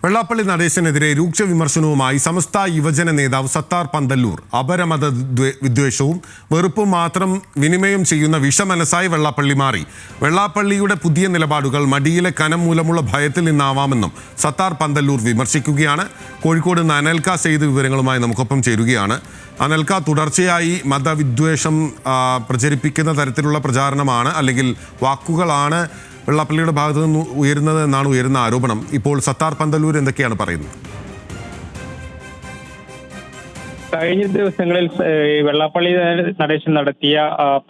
വെള്ളാപ്പള്ളി നടേശനെതിരെ രൂക്ഷ വിമർശനവുമായി സമസ്ത യുവജന നേതാവ് സത്താർ പന്തല്ലൂർ. അപരമത വിദ്വേഷവും വെറുപ്പും മാത്രം വിനിമയം ചെയ്യുന്ന വിഷമനസായി വെള്ളാപ്പള്ളി മാറി. വെള്ളാപ്പള്ളിയുടെ പുതിയ നിലപാടുകൾ മടിയിലെ കനം മൂലമുള്ള ഭയത്തിൽ നിന്നാവാമെന്നും സത്താർ പന്തല്ലൂർ വിമർശിക്കുകയാണ്. കോഴിക്കോട് നിന്ന് അനൽക സെയ്ത് വിവരങ്ങളുമായി നമുക്കൊപ്പം ചേരുകയാണ്. അനൽക, തുടർച്ചയായി മതവിദ്വേഷം പ്രചരിപ്പിക്കുന്ന തരത്തിലുള്ള പ്രചാരണമാണ് അല്ലെങ്കിൽ വാക്കുകളാണ് വെള്ളാപ്പള്ളിയുടെ ഭാഗത്തു നിന്ന് ഉയരുന്നത് എന്നാണ് ഉയരുന്ന ആരോപണം. ഇപ്പോൾ സത്താർ പന്തല്ലൂർ എന്തൊക്കെയാണ് പറയുന്നത്? കഴിഞ്ഞ ദിവസങ്ങളിൽ വെള്ളാപ്പള്ളി നടേശൻ നടത്തിയ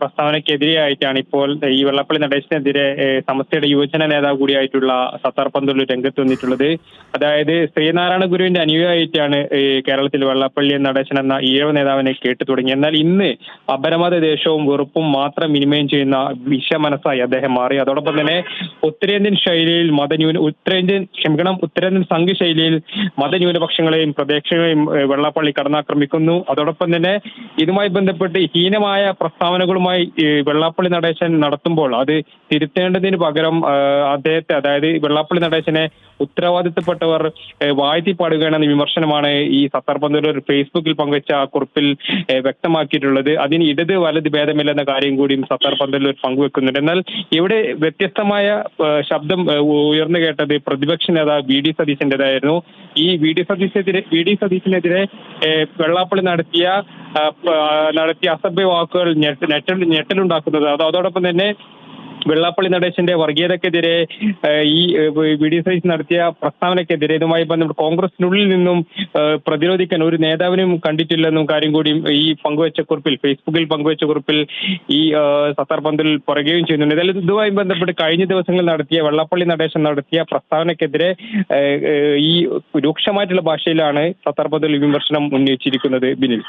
പ്രസ്താവനയ്ക്കെതിരെയായിട്ടാണ് ഇപ്പോൾ ഈ വെള്ളാപ്പള്ളി നടേശനെതിരെ സമസ്തയുടെ യുവജന നേതാവ് കൂടിയായിട്ടുള്ള സത്താർ പന്തല്ലൂർ രംഗത്ത് വന്നിട്ടുള്ളത്. അതായത് ശ്രീനാരായണ ഗുരുവിന്റെ അനുയായിട്ടാണ് കേരളത്തിൽ വെള്ളാപ്പള്ളി നടേശൻ എന്ന ഈഴവ നേതാവിനെ കേട്ടു തുടങ്ങി. എന്നാൽ ഇന്ന് അപരമത ദേശവും വെറുപ്പും മാത്രം വിനിമയം ചെയ്യുന്ന വിഷമനസ്സായി അദ്ദേഹം മാറി. അതോടൊപ്പം തന്നെ ഉത്തരേന്ത്യൻ സംഘ ശൈലിയിൽ മതന്യൂനപക്ഷങ്ങളെയും പ്രദേശങ്ങളെയും വെള്ളാപ്പള്ളി കടന്നാക്രമിക്കും. അതോടൊപ്പം തന്നെ ഇതുമായി ബന്ധപ്പെട്ട് ഹീനമായ പ്രസ്താവനകളുമായി വെള്ളാപ്പള്ളി നടേശൻ നടത്തുമ്പോൾ അത് തിരുത്തേണ്ടതിന് പകരം അദ്ദേഹത്തെ, അതായത് വെള്ളാപ്പള്ളി നടേശനെ ഉത്തരവാദിത്തപ്പെട്ടവർ വാഴ്ത്തിപ്പാടുകയാണെന്ന വിമർശനമാണ് ഈ സത്താർ പന്തല്ലൂർ ഫേസ്ബുക്കിൽ പങ്കുവച്ച കുറിപ്പിൽ വ്യക്തമാക്കിയിട്ടുള്ളത്. അതിന് ഇടത് വലത് ഭേദമില്ലെന്ന കാര്യം കൂടിയും സത്താർ പന്തല്ലൂർ പങ്കുവെക്കുന്നുണ്ട്. എന്നാൽ ഇവിടെ വ്യത്യസ്തമായ ശബ്ദം ഉയർന്നു കേട്ടത് പ്രതിപക്ഷ നേതാവ് വി ഡി സതീശന്റേതായിരുന്നു. ഈ വി ഡി സതീശനെതിരെ വെള്ളാപ്പള്ളി നടത്തിയ അസഭ്യ വാക്കുകൾ ഞെട്ടലുണ്ടാക്കുന്നത്. അതോടൊപ്പം തന്നെ വെള്ളാപ്പള്ളി നടേശന്റെ വർഗീയതക്കെതിരെ ഈ വി ഡി സതീശൻ നടത്തിയ പ്രസ്താവനക്കെതിരെ ഇതുമായി ബന്ധപ്പെട്ട് കോൺഗ്രസിനുള്ളിൽ നിന്നും പ്രതിരോധിക്കാൻ ഒരു നേതാവിനും കണ്ടിട്ടില്ലെന്നും കാര്യം കൂടി ഈ ഫേസ്ബുക്കിൽ പങ്കുവച്ച കുറിപ്പിൽ ഈ സത്താർ പന്തല്ലൂർ പറയുകയും ചെയ്യുന്നുണ്ട്. ഏതായാലും ഇതുമായി ബന്ധപ്പെട്ട് കഴിഞ്ഞ ദിവസങ്ങളിൽ വെള്ളാപ്പള്ളി നടേശൻ നടത്തിയ പ്രസ്താവനക്കെതിരെ ഈ രൂക്ഷമായിട്ടുള്ള ഭാഷയിലാണ് സത്താർ പന്തല്ലൂർ വിമർശനം ഉന്നയിച്ചിരിക്കുന്നത്. ബിനിൽ,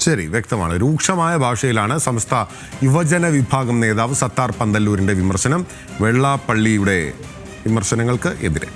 ശരി, വ്യക്തമാണ്. രൂക്ഷമായ ഭാഷയിലാണ് സമസ്ത യുവജന വിഭാഗം നേതാവ് സത്താർ പന്തല്ലൂരിന്റെ വിമർശനം വെള്ളാപ്പള്ളിയുടെ വിമർശനങ്ങൾക്ക് എതിരെ.